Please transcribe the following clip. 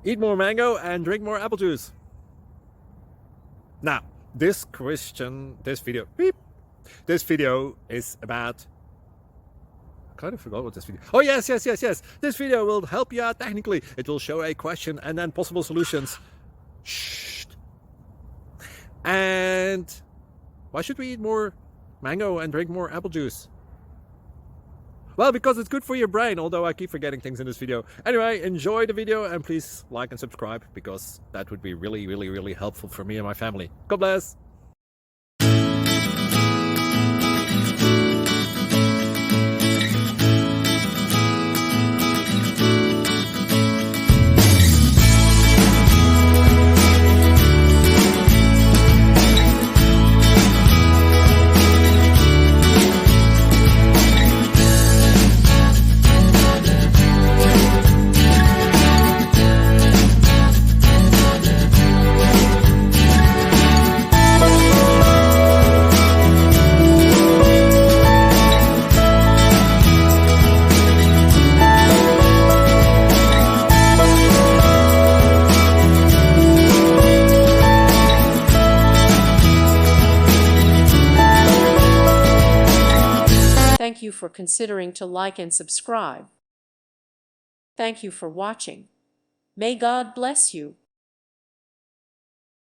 Eat more mango and drink more apple juice. Now, this video is about... I kind of forgot what this video... Oh, yes. This video will help you out technically. It will show a question and then possible solutions. Shh. And why should we eat more mango and drink more apple juice? Well, because it's good for your brain, although I keep forgetting things in this video. Anyway, enjoy the video and please like and subscribe, because that would be really helpful for me and my family. God bless! Thank you for considering to like and subscribe. Thank you for watching. May God bless you.